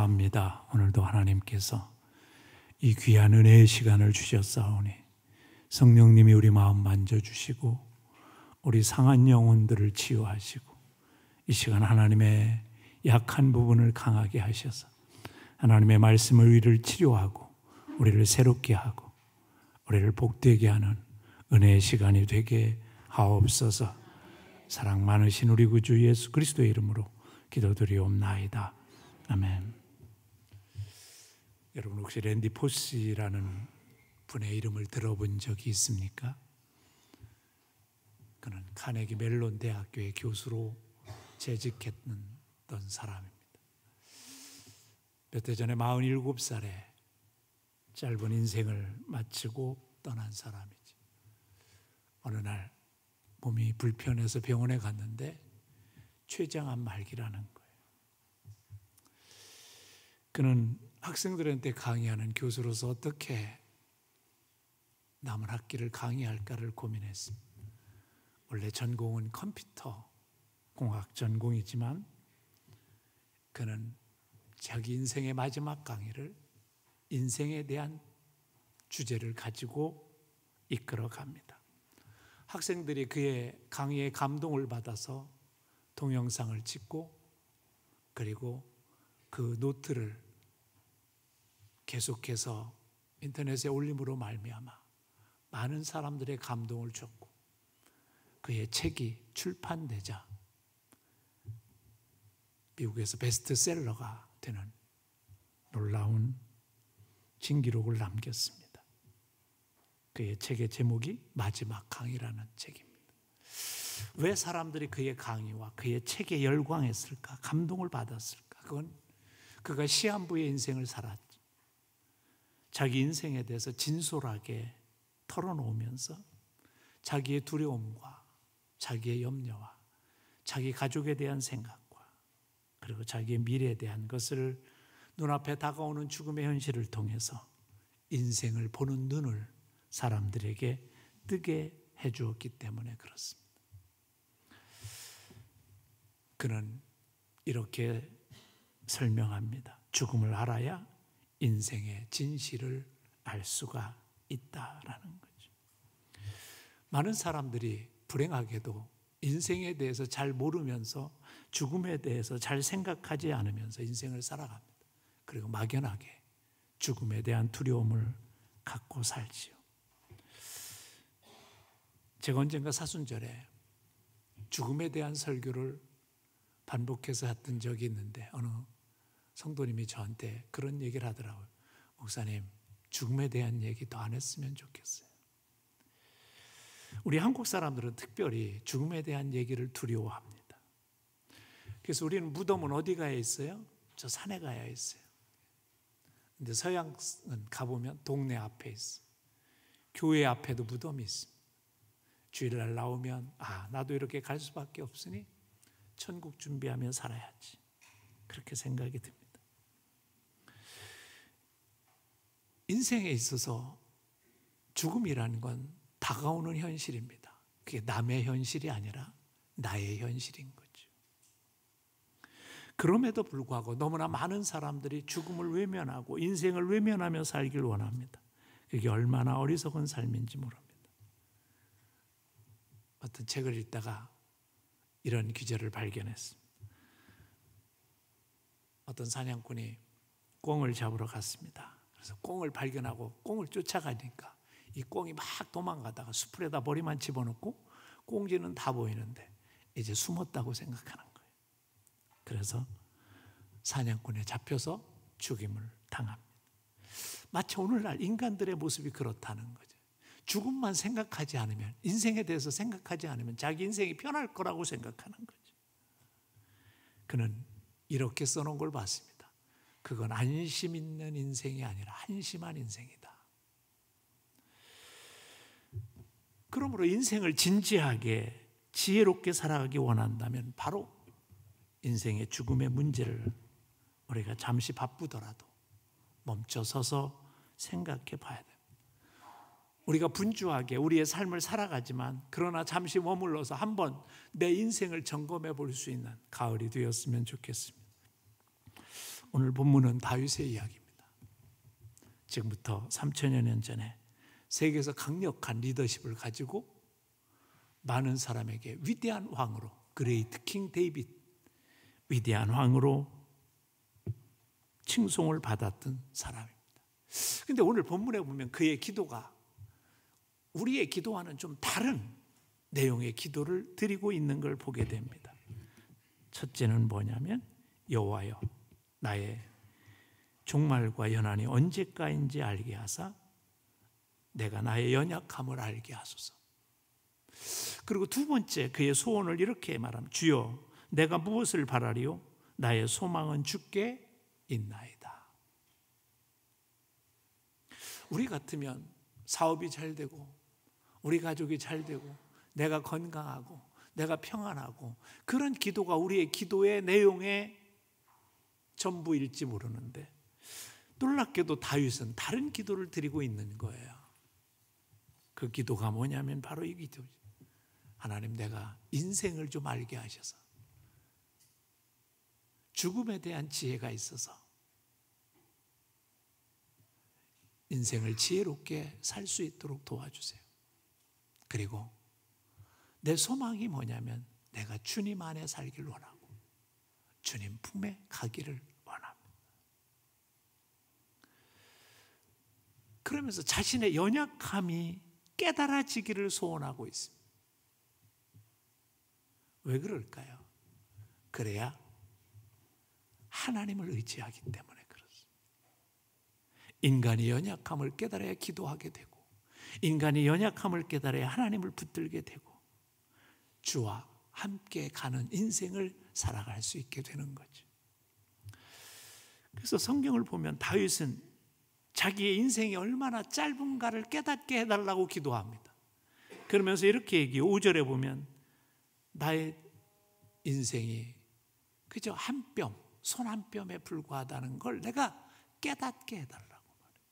감사합니다. 오늘도 하나님께서 이 귀한 은혜의 시간을 주셨사오니 성령님이 우리 마음 만져주시고 우리 상한 영혼들을 치유하시고 이 시간 하나님의 약한 부분을 강하게 하셔서 하나님의 말씀을 우리를 치료하고 우리를 새롭게 하고 우리를 복되게 하는 은혜의 시간이 되게 하옵소서. 사랑 많으신 우리 구주 예수 그리스도의 이름으로 기도드리옵나이다. 아멘. 여러분 혹시 랜디 포시라는 분의 이름을 들어본 적이 있습니까? 그는 카네기 멜론 대학교의 교수로 재직했던 사람입니다. 몇 해 전에 47살에 짧은 인생을 마치고 떠난 사람이지. 어느 날 몸이 불편해서 병원에 갔는데 췌장암 말기라는 거예요. 그는 학생들한테 강의하는 교수로서 어떻게 남은 학기를 강의할까를 고민했습니다. 원래 전공은 컴퓨터 공학 전공이지만 그는 자기 인생의 마지막 강의를 인생에 대한 주제를 가지고 이끌어 갑니다. 학생들이 그의 강의에 감동을 받아서 동영상을 찍고 그리고 그 노트를 계속해서 인터넷에 올림으로 말미암아 많은 사람들의 감동을 줬고 그의 책이 출판되자 미국에서 베스트셀러가 되는 놀라운 진기록을 남겼습니다. 그의 책의 제목이 마지막 강의라는 책입니다. 왜 사람들이 그의 강의와 그의 책에 열광했을까? 감동을 받았을까? 그건 그가 시한부의 인생을 살았죠. 자기 인생에 대해서 진솔하게 털어놓으면서 자기의 두려움과 자기의 염려와 자기 가족에 대한 생각과 그리고 자기의 미래에 대한 것을 눈앞에 다가오는 죽음의 현실을 통해서 인생을 보는 눈을 사람들에게 뜨게 해주었기 때문에 그렇습니다. 그는 이렇게 설명합니다. 죽음을 알아야 인생의 진실을 알 수가 있다라는 거죠. 많은 사람들이 불행하게도 인생에 대해서 잘 모르면서 죽음에 대해서 잘 생각하지 않으면서 인생을 살아갑니다. 그리고 막연하게 죽음에 대한 두려움을 갖고 살지요. 제가 언젠가 사순절에 죽음에 대한 설교를 반복해서 했던 적이 있는데 어느 성도님이 저한테 그런 얘기를 하더라고요. 목사님, 죽음에 대한 얘기 더 안 했으면 좋겠어요. 우리 한국 사람들은 특별히 죽음에 대한 얘기를 두려워합니다. 그래서 우리는 무덤은 어디 가야 있어요? 저 산에 가야 있어요. 근데 서양은 가보면 동네 앞에 있어요. 교회 앞에도 무덤이 있습니다. 주일날 나오면 나도 이렇게 갈 수밖에 없으니 천국 준비하며 살아야지. 그렇게 생각이 듭니다. 인생에 있어서 죽음이라는 건 다가오는 현실입니다. 그게 남의 현실이 아니라 나의 현실인 거죠. 그럼에도 불구하고 너무나 많은 사람들이 죽음을 외면하고 인생을 외면하며 살길 원합니다. 그게 얼마나 어리석은 삶인지 모릅니다. 어떤 책을 읽다가 이런 기절을 발견했습니다. 어떤 사냥꾼이 꿩을 잡으러 갔습니다. 그래서 꿩을 발견하고 꿩을 쫓아가니까 이 꿩이 막 도망가다가 수풀에다 머리만 집어넣고 꽁지는 다 보이는데 이제 숨었다고 생각하는 거예요. 그래서 사냥꾼에 잡혀서 죽임을 당합니다. 마치 오늘날 인간들의 모습이 그렇다는 거죠. 죽음만 생각하지 않으면, 인생에 대해서 생각하지 않으면 자기 인생이 편할 거라고 생각하는 거죠. 그는 이렇게 써놓은 걸 봤습니다. 그건 안심 있는 인생이 아니라 한심한 인생이다. 그러므로 인생을 진지하게 지혜롭게 살아가기 원한다면 바로 인생의 죽음의 문제를 우리가 잠시 바쁘더라도 멈춰서서 생각해 봐야 됩니다. 우리가 분주하게 우리의 삶을 살아가지만 그러나 잠시 머물러서 한번 내 인생을 점검해 볼 수 있는 가을이 되었으면 좋겠습니다. 오늘 본문은 다윗의 이야기입니다. 지금부터 3000여 년 전에 세계에서 강력한 리더십을 가지고 많은 사람에게 위대한 왕으로, 그레이트 킹 데이빗, 위대한 왕으로 칭송을 받았던 사람입니다. 그런데 오늘 본문에 보면 그의 기도가 우리의 기도와는 좀 다른 내용의 기도를 드리고 있는 걸 보게 됩니다. 첫째는 뭐냐면, 여호와여 나의 종말과 연한이 언제까지인지 알게 하사 내가 나의 연약함을 알게 하소서. 그리고 두 번째, 그의 소원을 이렇게 말합니다. 주여 내가 무엇을 바라리요? 나의 소망은 주께 있나이다. 우리 같으면 사업이 잘 되고 우리 가족이 잘 되고 내가 건강하고 내가 평안하고, 그런 기도가 우리의 기도의 내용의 전부일지 모르는데, 놀랍게도 다윗은 다른 기도를 드리고 있는 거예요. 그 기도가 뭐냐면 바로 이 기도죠. 하나님, 내가 인생을 좀 알게 하셔서 죽음에 대한 지혜가 있어서 인생을 지혜롭게 살 수 있도록 도와주세요. 그리고 내 소망이 뭐냐면 내가 주님 안에 살기를 원하고 주님 품에 가기를 원합니다. 그러면서 자신의 연약함이 깨달아지기를 소원하고 있습니다. 왜 그럴까요? 그래야 하나님을 의지하기 때문에 그렇습니다. 인간이 연약함을 깨달아야 기도하게 되고, 인간이 연약함을 깨달아야 하나님을 붙들게 되고, 주와 함께 가는 인생을 살아갈 수 있게 되는 거죠. 그래서 성경을 보면 다윗은 자기의 인생이 얼마나 짧은가를 깨닫게 해달라고 기도합니다. 그러면서 이렇게 얘기해요. 5절에 보면 나의 인생이 그저 한 뼘, 손 한 뼘에 불과하다는 걸 내가 깨닫게 해달라고 말해요.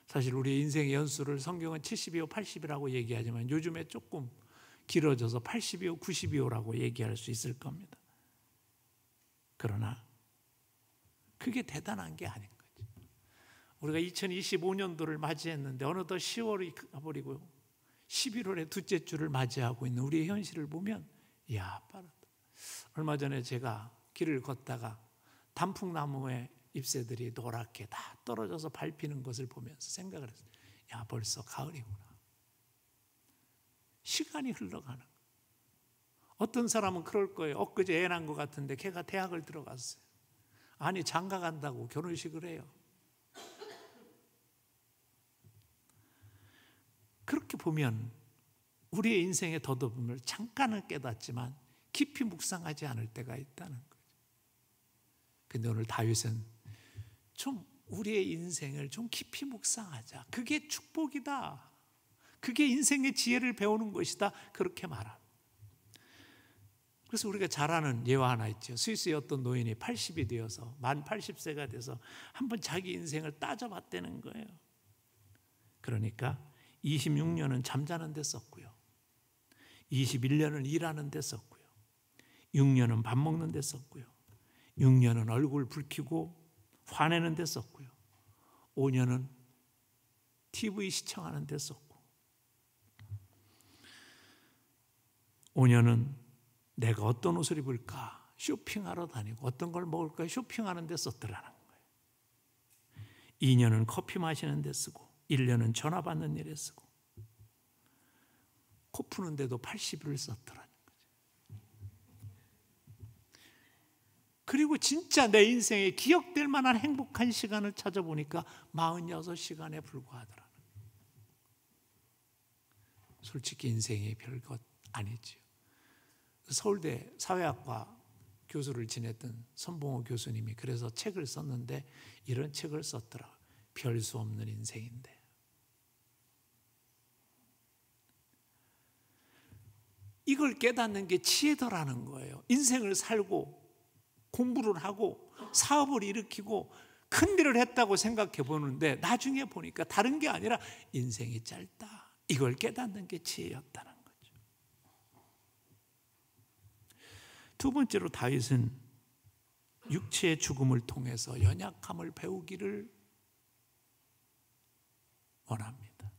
사실 우리 인생의 연수를 성경은 70이요 80이라고 얘기하지만 요즘에 조금 길어져서 80이요 90이요라고 얘기할 수 있을 겁니다. 그러나 그게 대단한 게 아닌 거죠. 우리가 2025년도를 맞이했는데 어느덧 10월이 가버리고 11월의 둘째 주를 맞이하고 있는 우리의 현실을 보면, 이야 빠르다. 얼마 전에 제가 길을 걷다가 단풍나무의 잎새들이 노랗게 다 떨어져서 밟히는 것을 보면서 생각을 했어요. 야, 벌써 가을이구나. 시간이 흘러가는 거예요. 어떤 사람은 그럴 거예요. 엊그제 애 낳은 것 같은데 걔가 대학을 들어갔어요. 아니, 장가 간다고 결혼식을 해요. 그렇게 보면 우리의 인생의 더듬음을 잠깐은 깨닫지만 깊이 묵상하지 않을 때가 있다는 거죠. 근데 오늘 다윗은 좀 우리의 인생을 좀 깊이 묵상하자. 그게 축복이다. 그게 인생의 지혜를 배우는 것이다. 그렇게 말합니다. 그래서 우리가 잘 아는 예화 하나 있죠. 스위스의 어떤 노인이 80이 되어서 만 80세가 돼서 한번 자기 인생을 따져봤다는 거예요. 그러니까 26년은 잠자는 데 썼고요, 21년은 일하는 데 썼고요, 6년은 밥 먹는 데 썼고요, 6년은 얼굴 붉히고 화내는 데 썼고요, 5년은 TV 시청하는 데 썼고, 5년은 내가 어떤 옷을 입을까 쇼핑하러 다니고 어떤 걸 먹을까 쇼핑하는 데 썼더라는 거예요. 2년은 커피 마시는 데 쓰고, 1년은 전화 받는 일에 쓰고, 코 푸는 데도 80일을 썼더라는 거죠. 그리고 진짜 내 인생에 기억될 만한 행복한 시간을 찾아보니까 46시간에 불과하더라는 거예요. 솔직히 인생이 별것 아니죠. 서울대 사회학과 교수를 지냈던 선봉호 교수님이 그래서 책을 썼는데 이런 책을 썼더라. 별 수 없는 인생인데. 이걸 깨닫는 게 지혜더라는 거예요. 인생을 살고 공부를 하고 사업을 일으키고 큰 일을 했다고 생각해 보는데 나중에 보니까 다른 게 아니라 인생이 짧다. 이걸 깨닫는 게 지혜였다는 거죠. 두 번째로 다윗은 육체의 죽음을 통해서 연약함을 배우기를 원합니다.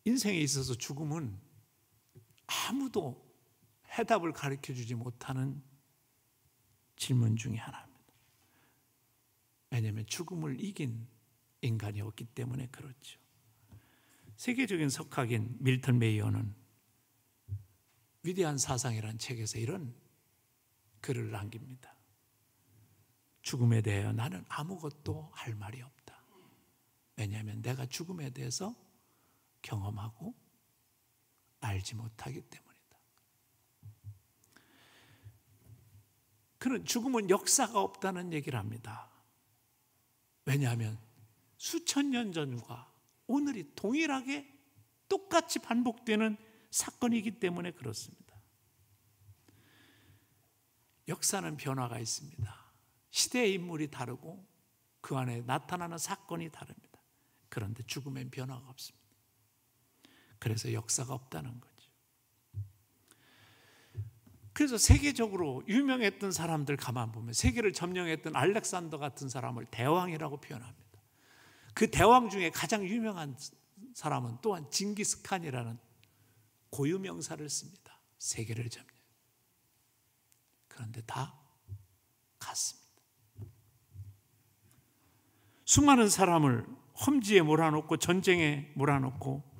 인생에 있어서 죽음은 아무도 해답을 가르쳐주지 못하는 질문 중에 하나입니다. 왜냐하면 죽음을 이긴 인간이 없기 때문에 그렇죠. 세계적인 석학인 밀턴 메이어는 위대한 사상이라는 책에서 이런 글을 남깁니다. 죽음에 대하여 나는 아무것도 할 말이 없다. 왜냐하면 내가 죽음에 대해서 경험하고 알지 못하기 때문이다. 그는 죽음은 역사가 없다는 얘기를 합니다. 왜냐하면 수천 년 전과 오늘이 동일하게 똑같이 반복되는 사건이기 때문에 그렇습니다. 역사는 변화가 있습니다. 시대의 인물이 다르고 그 안에 나타나는 사건이 다릅니다. 그런데 죽음엔 변화가 없습니다. 그래서 역사가 없다는 거죠. 그래서 세계적으로 유명했던 사람들 가만 보면 세계를 점령했던 알렉산더 같은 사람을 대왕이라고 표현합니다. 그 대왕 중에 가장 유명한 사람은 또한 징기스칸이라는 고유명사를 씁니다. 세계를 점령. 그런데 다 같습니다. 수많은 사람을 험지에 몰아넣고 전쟁에 몰아넣고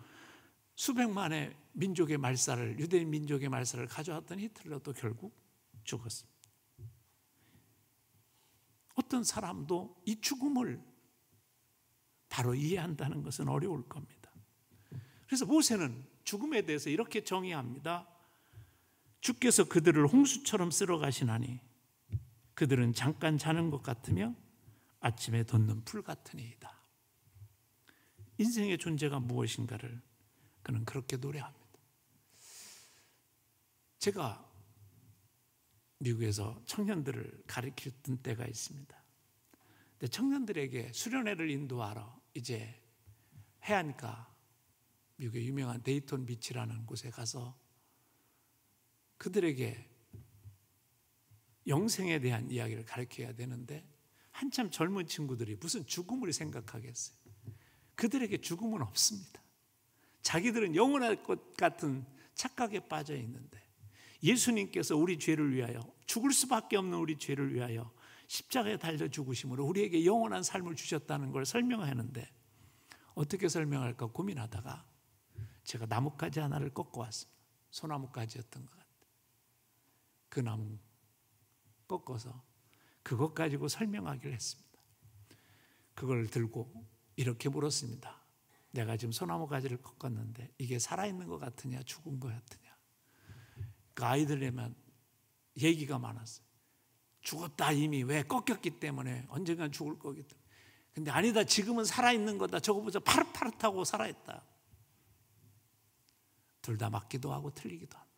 수백만의 민족의 말살을, 유대인 민족의 말살을 가져왔던 히틀러도 결국 죽었습니다. 어떤 사람도 이 죽음을 바로 이해한다는 것은 어려울 겁니다. 그래서 모세는 죽음에 대해서 이렇게 정의합니다. 주께서 그들을 홍수처럼 쓸어 가시나니 그들은 잠깐 자는 것 같으며 아침에 돋는 풀 같으니이다. 인생의 존재가 무엇인가를 그는 그렇게 노래합니다. 제가 미국에서 청년들을 가르쳤던 때가 있습니다. 근데 청년들에게 수련회를 인도하러 이제 해안가, 미국의 유명한 데이톤 비치라는 곳에 가서 그들에게 영생에 대한 이야기를 가르쳐야 되는데 한참 젊은 친구들이 무슨 죽음을 생각하겠어요. 그들에게 죽음은 없습니다. 자기들은 영원할 것 같은 착각에 빠져 있는데 예수님께서 우리 죄를 위하여, 죽을 수밖에 없는 우리 죄를 위하여 십자가에 달려 죽으심으로 우리에게 영원한 삶을 주셨다는 걸 설명하는데 어떻게 설명할까 고민하다가 제가 나뭇가지 하나를 꺾어 왔습니다. 소나무가지였던 것 같아요. 그 나무 꺾어서 그것 가지고 설명하기를 했습니다. 그걸 들고 이렇게 물었습니다. 내가 지금 소나무 가지를 꺾었는데 이게 살아있는 것 같으냐 죽은 것 같으냐. 그 아이들에만 얘기가 많았어요. 죽었다 이미. 왜? 꺾였기 때문에. 언젠간 죽을 거기 때문에. 근데 아니다, 지금은 살아있는 거다. 저거보다 파릇파릇하고 살아있다. 둘 다 맞기도 하고 틀리기도 합니다.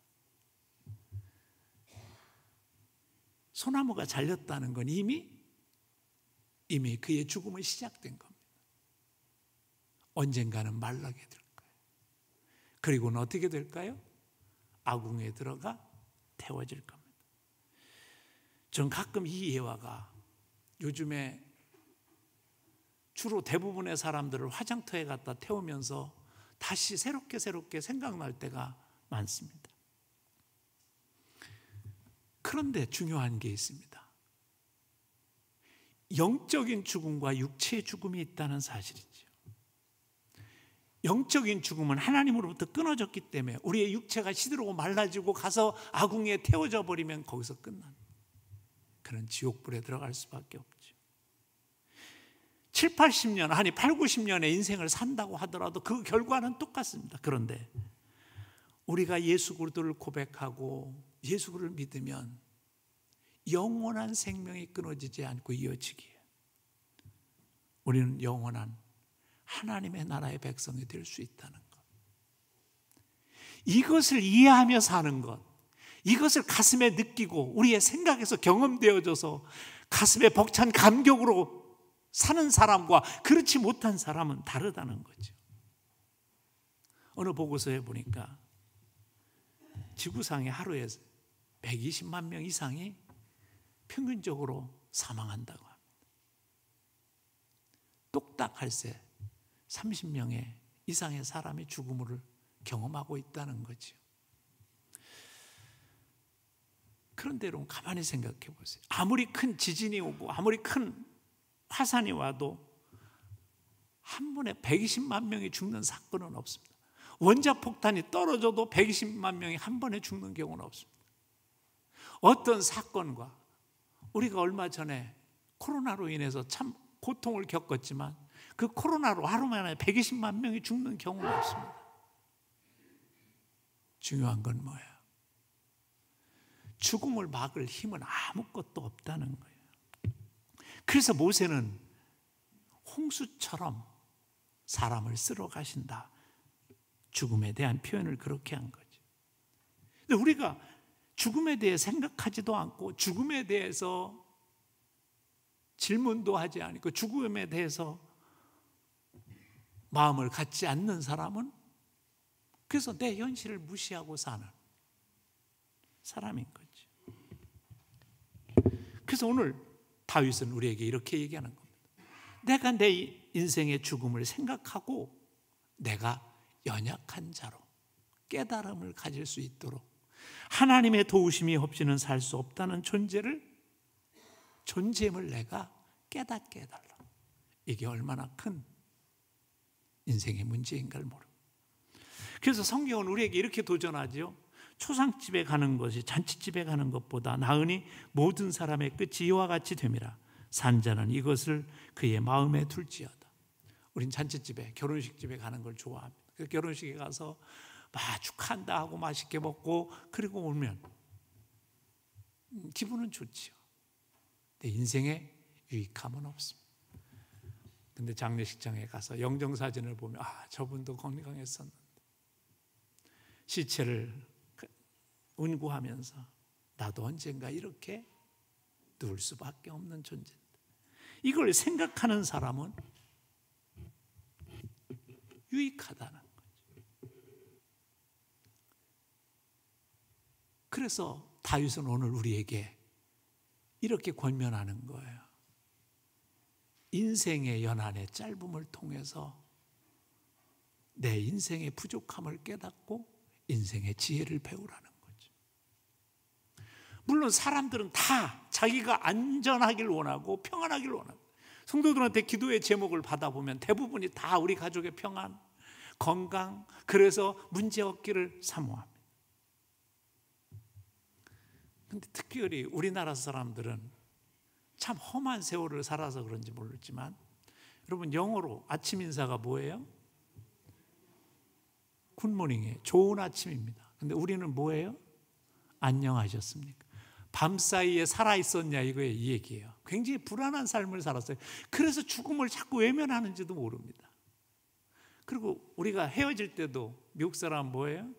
소나무가 잘렸다는 건 이미 그의 죽음은 시작된 겁니다. 언젠가는 말라게 될 거예요. 그리고는 어떻게 될까요? 아궁이에 들어가 태워질 겁니다. 전 가끔 이 예화가 요즘에 주로 대부분의 사람들을 화장터에 갖다 태우면서 다시 새롭게 생각날 때가 많습니다. 그런데 중요한 게 있습니다. 영적인 죽음과 육체의 죽음이 있다는 사실이죠. 영적인 죽음은 하나님으로부터 끊어졌기 때문에 우리의 육체가 시들고 말라지고 가서 아궁이에 태워져 버리면 거기서 끝난 그런 지옥불에 들어갈 수밖에 없죠. 7, 80년 아니 8, 90년의 인생을 산다고 하더라도 그 결과는 똑같습니다. 그런데 우리가 예수 그리스도를 고백하고 예수 그리스도를 믿으면 영원한 생명이 끊어지지 않고 이어지기에 우리는 영원한 하나님의 나라의 백성이 될 수 있다는 것, 이것을 이해하며 사는 것, 이것을 가슴에 느끼고 우리의 생각에서 경험되어져서 가슴에 벅찬 감격으로 사는 사람과 그렇지 못한 사람은 다르다는 거죠. 어느 보고서에 보니까 지구상에 하루에 120만 명 이상이 평균적으로 사망한다고 합니다. 똑딱할새 30명의 이상의 사람이 죽음을 경험하고 있다는 거죠. 그런데 여러분 가만히 생각해 보세요. 아무리 큰 지진이 오고 아무리 큰 화산이 와도 한 번에 120만 명이 죽는 사건은 없습니다. 원자폭탄이 떨어져도 120만 명이 한 번에 죽는 경우는 없습니다. 어떤 사건과 우리가 얼마 전에 코로나로 인해서 참 고통을 겪었지만 그 코로나로 하루 만에 120만 명이 죽는 경우는 없습니다. 중요한 건 뭐예요? 죽음을 막을 힘은 아무것도 없다는 거예요. 그래서 모세는 홍수처럼 사람을 쓸어 가신다. 죽음에 대한 표현을 그렇게 한 거죠. 근데 우리가 죽음에 대해 생각하지도 않고 죽음에 대해서 질문도 하지 않고 죽음에 대해서 마음을 갖지 않는 사람은 그래서 내 현실을 무시하고 사는 사람인 거죠. 그래서 오늘 다윗은 우리에게 이렇게 얘기하는 겁니다. 내가 내 인생의 죽음을 생각하고 내가 연약한 자로 깨달음을 가질 수 있도록 하나님의 도우심이 없이는 살 수 없다는 존재임을 내가 깨닫게 해달라. 이게 얼마나 큰 인생의 문제인가를 모릅니다. 그래서 성경은 우리에게 이렇게 도전하죠. 초상집에 가는 것이 잔치집에 가는 것보다 나으니 모든 사람의 끝이 이와 같이 됨이라. 산자는 이것을 그의 마음에 둘지어다. 우린 잔치집에 결혼식집에 가는 걸 좋아합니다. 그 결혼식에 가서 막 축하한다 하고 맛있게 먹고 그리고 오면 기분은 좋지요. 근데 인생에 유익함은 없습니다. 근데 장례식장에 가서 영정사진을 보면 저분도 건강했었는데 시체를 운구하면서 나도 언젠가 이렇게 누울 수밖에 없는 존재인데 이걸 생각하는 사람은 유익하다는 거죠. 그래서 다윗은 오늘 우리에게 이렇게 권면하는 거예요. 인생의 연한의 짧음을 통해서 내 인생의 부족함을 깨닫고 인생의 지혜를 배우라는 거죠. 물론 사람들은 다 자기가 안전하길 원하고 평안하길 원합니다. 성도들한테 기도의 제목을 받아보면 대부분이 다 우리 가족의 평안, 건강, 그래서 문제 없기를 사모합니다. 근데 특별히 우리나라 사람들은 참 험한 세월을 살아서 그런지 모르지만 여러분 영어로 아침 인사가 뭐예요? 굿모닝이에요. 좋은 아침입니다. 근데 우리는 뭐예요? 안녕하셨습니까? 밤사이에 살아있었냐 이거예요. 이 얘기예요. 굉장히 불안한 삶을 살았어요. 그래서 죽음을 자꾸 외면하는지도 모릅니다. 그리고 우리가 헤어질 때도 미국 사람은 뭐예요?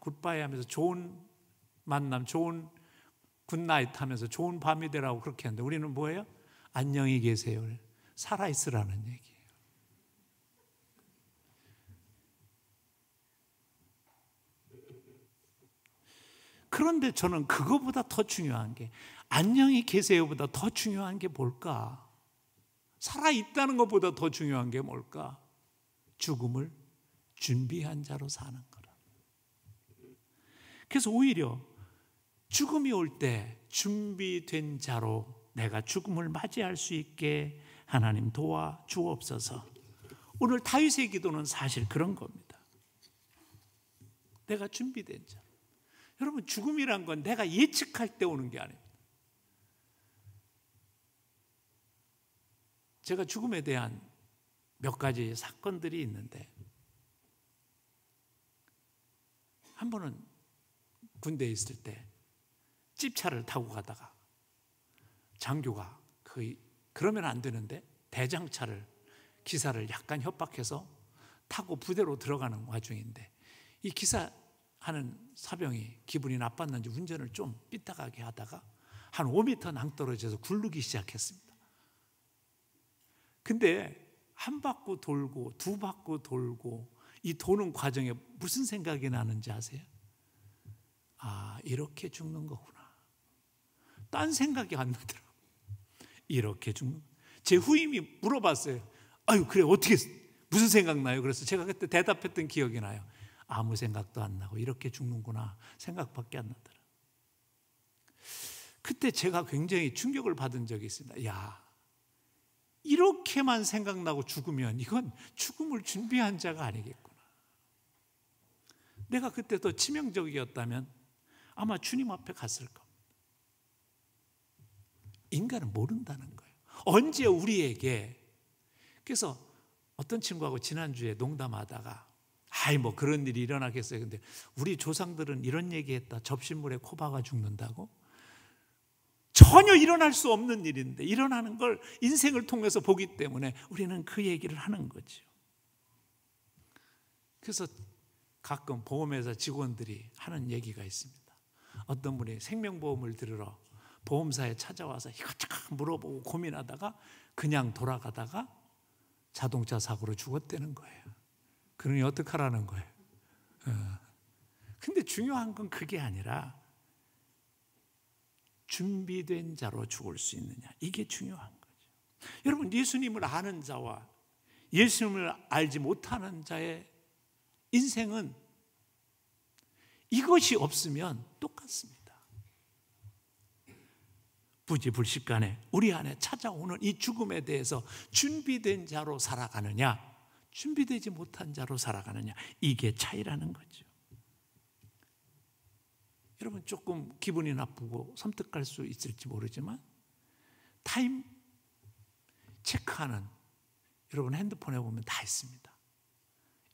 굿바이 하면서 좋은 만남, 좋은 굿나잇 하면서 좋은 밤이 되라고 그렇게 하는데 우리는 뭐예요? 안녕히 계세요. 살아있으라는 얘기예요. 그런데 저는 그거보다 더 중요한 게 안녕히 계세요보다 더 중요한 게 뭘까? 살아있다는 것보다 더 중요한 게 뭘까? 죽음을 준비한 자로 사는 거라. 그래서 오히려 죽음이 올 때 준비된 자로 내가 죽음을 맞이할 수 있게 하나님 도와주옵소서. 오늘 다윗의 기도는 사실 그런 겁니다. 내가 준비된 자. 여러분 죽음이란 건 내가 예측할 때 오는 게 아닙니다. 제가 죽음에 대한 몇 가지 사건들이 있는데 한 번은 군대에 있을 때 찝차를 타고 가다가 장교가 그러면 안 되는데 대장차를 기사를 약간 협박해서 타고 부대로 들어가는 와중인데 이 기사하는 사병이 기분이 나빴는지 운전을 좀 삐딱하게 하다가 한 5m 낭떠러져서 굴르기 시작했습니다. 근데 한 바퀴 돌고 두 바퀴 돌고 이 도는 과정에 무슨 생각이 나는지 아세요? 이렇게 죽는 거구나. 딴 생각이 안 나더라고요. 이렇게 죽는. 제 후임이 물어봤어요. 아유, 그래, 어떻게, 무슨 생각 나요? 그래서 제가 그때 대답했던 기억이 나요. 아무 생각도 안 나고 이렇게 죽는구나 생각밖에 안 나더라. 그때 제가 굉장히 충격을 받은 적이 있습니다. 야, 이렇게만 생각나고 죽으면 이건 죽음을 준비한 자가 아니겠구나. 내가 그때 더 치명적이었다면 아마 주님 앞에 갔을 겁니다. 인간은 모른다는 거예요. 언제 우리에게. 그래서 어떤 친구하고 지난주에 농담하다가 아이 뭐 그런 일이 일어나겠어요. 근데 우리 조상들은 이런 얘기했다. 접신물에 코 박아 죽는다고? 전혀 일어날 수 없는 일인데 일어나는 걸 인생을 통해서 보기 때문에 우리는 그 얘기를 하는 거죠. 그래서 가끔 보험회사 직원들이 하는 얘기가 있습니다. 어떤 분이 생명보험을 들으러 보험사에 찾아와서 이것저것 물어보고 고민하다가 그냥 돌아가다가 자동차 사고로 죽었다는 거예요. 그러니 어떡하라는 거예요. 근데 중요한 건 그게 아니라 준비된 자로 죽을 수 있느냐, 이게 중요한 거죠. 여러분, 예수님을 아는 자와 예수님을 알지 못하는 자의 인생은 이것이 없으면 똑같습니다. 부지불식간에 우리 안에 찾아오는 이 죽음에 대해서 준비된 자로 살아가느냐, 준비되지 못한 자로 살아가느냐, 이게 차이라는 거죠. 여러분, 조금 기분이 나쁘고 섬뜩할 수 있을지 모르지만 타임 체크하는, 여러분 핸드폰에 보면 다 있습니다.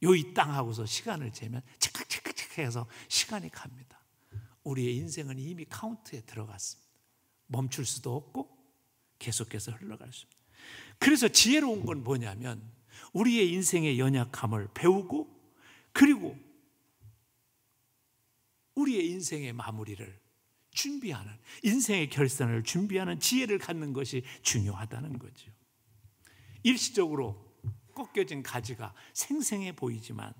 요이 땅 하고서 시간을 재면 체크해서 시간이 갑니다. 우리의 인생은 이미 카운트에 들어갔습니다. 멈출 수도 없고 계속해서 흘러갈 수 있습니다. 그래서 지혜로운 건 뭐냐면 우리의 인생의 연약함을 배우고, 그리고 우리의 인생의 마무리를 준비하는, 인생의 결산을 준비하는 지혜를 갖는 것이 중요하다는 거죠. 일시적으로 꺾여진 가지가 생생해 보이지만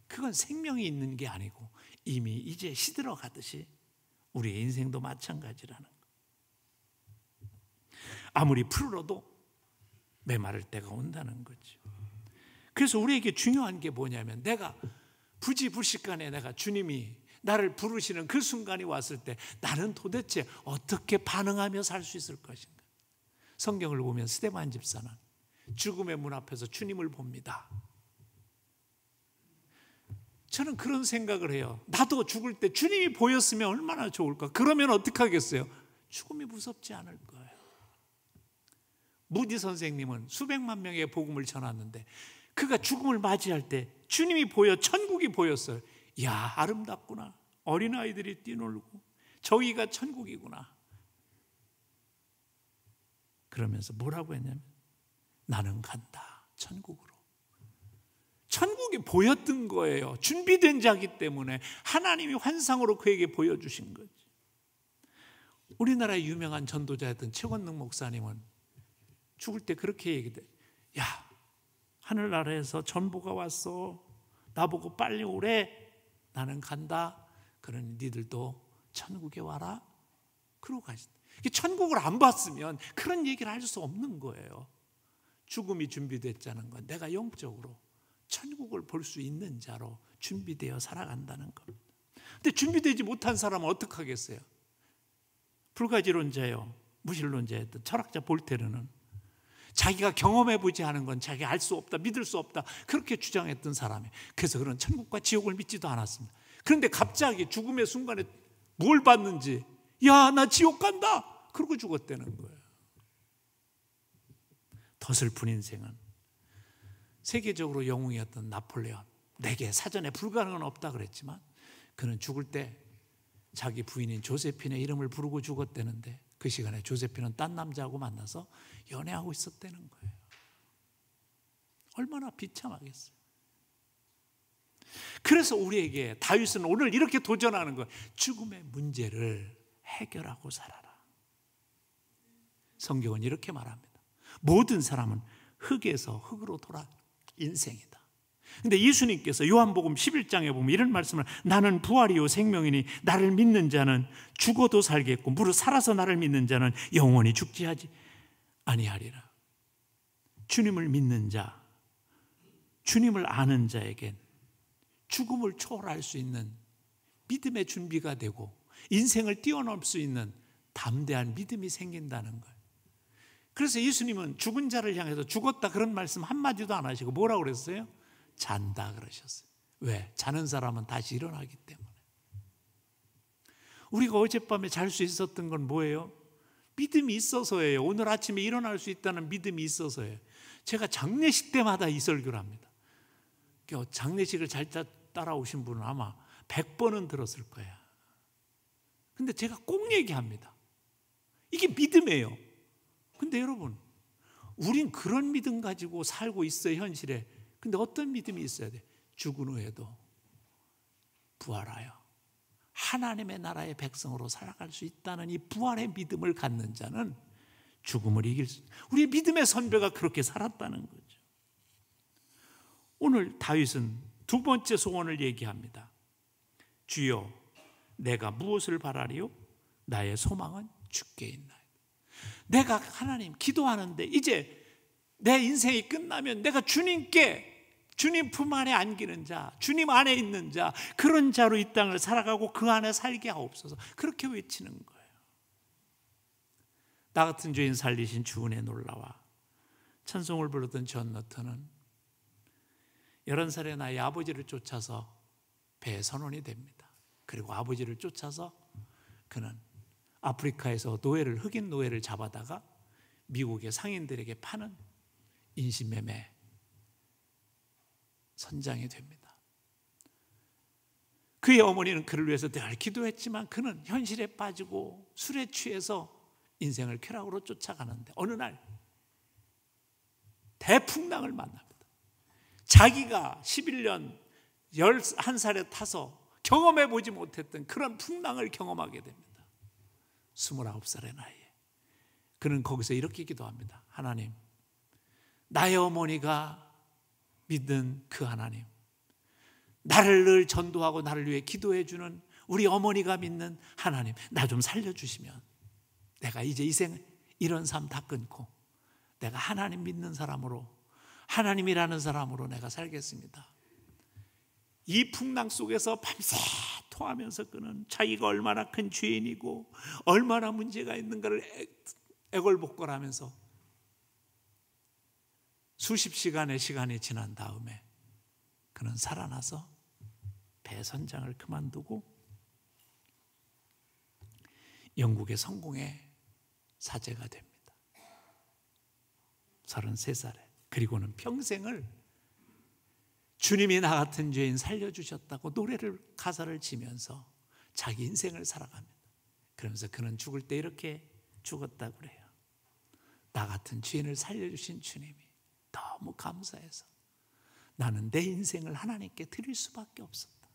그건 생명이 있는 게 아니고 이미 이제 시들어 가듯이 우리의 인생도 마찬가지라는 거. 아무리 풀어도 메마를 때가 온다는 거죠. 그래서 우리에게 중요한 게 뭐냐면, 내가 부지불식간에 내가 주님이 나를 부르시는 그 순간이 왔을 때 나는 도대체 어떻게 반응하며 살 수 있을 것인가. 성경을 보면 스데반 집사는 죽음의 문 앞에서 주님을 봅니다. 저는 그런 생각을 해요. 나도 죽을 때 주님이 보였으면 얼마나 좋을까. 그러면 어떻게 하겠어요? 죽음이 무섭지 않을 거예요. 무디 선생님은 수백만 명의 복음을 전하는데 그가 죽음을 맞이할 때 주님이 보여, 천국이 보였어요. 이야, 아름답구나. 어린아이들이 뛰놀고 저기가 천국이구나. 그러면서 뭐라고 했냐면, 나는 간다, 천국으로. 천국이 보였던 거예요. 준비된 자기 때문에 하나님이 환상으로 그에게 보여주신 거지. 우리나라의 유명한 전도자였던 최권능 목사님은 죽을 때 그렇게 얘기해. 야, 하늘나라에서 전보가 왔어. 나보고 빨리 오래. 나는 간다. 그러니 니들도 천국에 와라. 그러고 가신다. 천국을 안 봤으면 그런 얘기를 할 수 없는 거예요. 죽음이 준비됐다는 건 내가 영적으로 천국을 볼 수 있는 자로 준비되어 살아간다는 겁니다. 근데 준비되지 못한 사람은 어떻게 하겠어요? 불가지론자요, 무신론자였던 철학자 볼테르는 자기가 경험해보지 않은 건 자기 알 수 없다, 믿을 수 없다, 그렇게 주장했던 사람이에요. 그래서 그런 천국과 지옥을 믿지도 않았습니다. 그런데 갑자기 죽음의 순간에 뭘 봤는지, 야, 나 지옥 간다, 그러고 죽었다는 거예요. 더 슬픈 인생은 세계적으로 영웅이었던 나폴레온, 내게 사전에 불가능은 없다 그랬지만 그는 죽을 때 자기 부인인 조세핀의 이름을 부르고 죽었다는데 그 시간에 조세핀은 딴 남자하고 만나서 연애하고 있었다는 거예요. 얼마나 비참하겠어요. 그래서 우리에게 다윗은 오늘 이렇게 도전하는 거예요. 죽음의 문제를 해결하고 살아라. 성경은 이렇게 말합니다. 모든 사람은 흙에서 흙으로 돌아 인생이다. 근데 예수님께서 요한복음 11장에 보면 이런 말씀을, 나는 부활이요 생명이니 나를 믿는 자는 죽어도 살겠고 무릇 살아서 나를 믿는 자는 영원히 죽지 하지 아니하리라. 주님을 믿는 자, 주님을 아는 자에겐 죽음을 초월할 수 있는 믿음의 준비가 되고 인생을 뛰어넘을 수 있는 담대한 믿음이 생긴다는 거예요. 그래서 예수님은 죽은 자를 향해서 죽었다 그런 말씀 한마디도 안 하시고 뭐라고 그랬어요? 잔다 그러셨어요. 왜? 자는 사람은 다시 일어나기 때문에. 우리가 어젯밤에 잘 수 있었던 건 뭐예요? 믿음이 있어서예요. 오늘 아침에 일어날 수 있다는 믿음이 있어서예요. 제가 장례식 때마다 이 설교를 합니다. 장례식을 잘 따라오신 분은 아마 100번은 들었을 거예요. 근데 제가 꼭 얘기합니다. 이게 믿음이에요. 근데 여러분, 우린 그런 믿음 가지고 살고 있어요, 현실에. 근데 어떤 믿음이 있어야 돼? 죽은 후에도 부활하여 하나님의 나라의 백성으로 살아갈 수 있다는 이 부활의 믿음을 갖는 자는 죽음을 이길 수, 우리 믿음의 선배가 그렇게 살았다는 거죠. 오늘 다윗은 두 번째 소원을 얘기합니다. 주여, 내가 무엇을 바라리요? 나의 소망은 주께 있나이다. 내가 하나님 기도하는데 이제 내 인생이 끝나면 내가 주님께, 주님 품 안에 안기는 자, 주님 안에 있는 자, 그런 자로 이 땅을 살아가고 그 안에 살게 하옵소서. 그렇게 외치는 거예요. 나 같은 죄인 살리신 주은혜 놀라와 찬송을 부르던 존 너턴은 11살의 나이 아버지를 쫓아서 배에 선원이 됩니다. 그리고 아버지를 쫓아서 그는 아프리카에서 노예를, 흑인 노예를 잡아다가 미국의 상인들에게 파는 인신매매 선장이 됩니다. 그의 어머니는 그를 위해서 늘 기도했지만 그는 현실에 빠지고 술에 취해서 인생을 쾌락으로 쫓아가는데 어느 날 대풍랑을 만납니다. 자기가 11년 11살에 타서 경험해보지 못했던 그런 풍랑을 경험하게 됩니다. 29살의 나이에 그는 거기서 이렇게 기도합니다. 하나님, 나의 어머니가 믿는 그 하나님, 나를 늘 전도하고 나를 위해 기도해 주는 우리 어머니가 믿는 하나님, 나 좀 살려주시면 내가 이제 이런 삶 다 끊고 내가 하나님 믿는 사람으로, 하나님이라는 사람으로 내가 살겠습니다. 이 풍랑 속에서 밤새 토하면서 그는 자기가 얼마나 큰 죄인이고 얼마나 문제가 있는가를 애걸복걸하면서 수십 시간의 시간이 지난 다음에 그는 살아나서 배 선장을 그만두고 영국의 성공의 사제가 됩니다. 33살에. 그리고는 평생을 주님이 나 같은 죄인 살려주셨다고 노래를, 가사를 지면서 자기 인생을 살아갑니다. 그러면서 그는 죽을 때 이렇게 죽었다고 그래요. 나 같은 죄인을 살려주신 주님이 너무 감사해서 나는 내 인생을 하나님께 드릴 수밖에 없었다.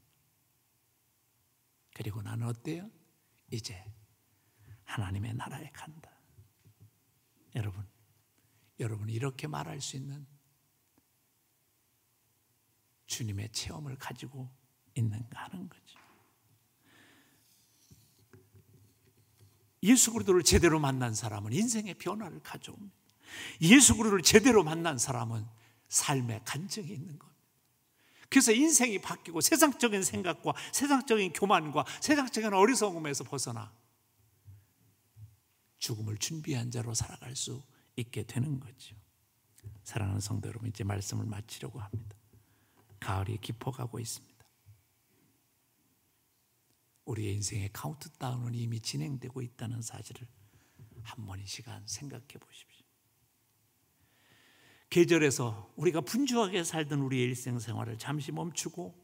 그리고 나는 어때요? 이제 하나님의 나라에 간다. 여러분 이렇게 말할 수 있는 주님의 체험을 가지고 있는가 하는 거죠. 예수 그리스도를 제대로 만난 사람은 인생의 변화를 가져옵니다. 예수 그리스도를 제대로 만난 사람은 삶의 간증이 있는 겁니다. 그래서 인생이 바뀌고 세상적인 생각과 세상적인 교만과 세상적인 어리석음에서 벗어나 죽음을 준비한 자로 살아갈 수 있게 되는 거죠. 사랑하는 성도 여러분, 이제 말씀을 마치려고 합니다. 가을이 깊어가고 있습니다. 우리의 인생의 카운트다운은 이미 진행되고 있다는 사실을 한 번 이 시간 생각해 보십시오. 계절에서 우리가 분주하게 살던 우리의 일생생활을 잠시 멈추고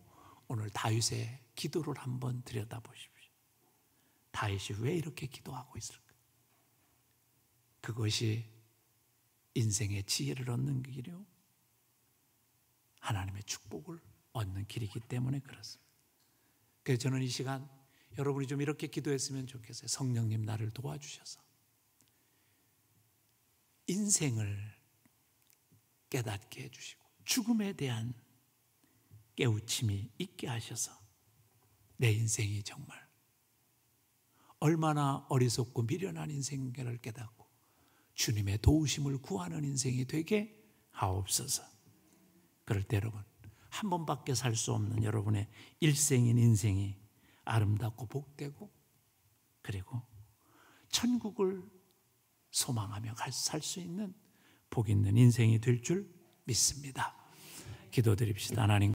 오늘 다윗의 기도를 한번 들여다보십시오. 다윗이 왜 이렇게 기도하고 있을까? 그것이 인생의 지혜를 얻는 길이요, 하나님의 축복을 얻는 길이기 때문에 그렇습니다. 그래서 저는 이 시간 여러분이 좀 이렇게 기도했으면 좋겠어요. 성령님, 나를 도와주셔서 인생을 깨닫게 해주시고 죽음에 대한 깨우침이 있게 하셔서 내 인생이 정말 얼마나 어리석고 미련한 인생인가를 깨닫고 주님의 도우심을 구하는 인생이 되게 하옵소서. 그럴 때 여러분, 한 번밖에 살 수 없는 여러분의 일생인 인생이 아름답고 복되고 그리고 천국을 소망하며 살 수 있는 복 있는 인생이 될 줄 믿습니다. 기도드립시다. 하나님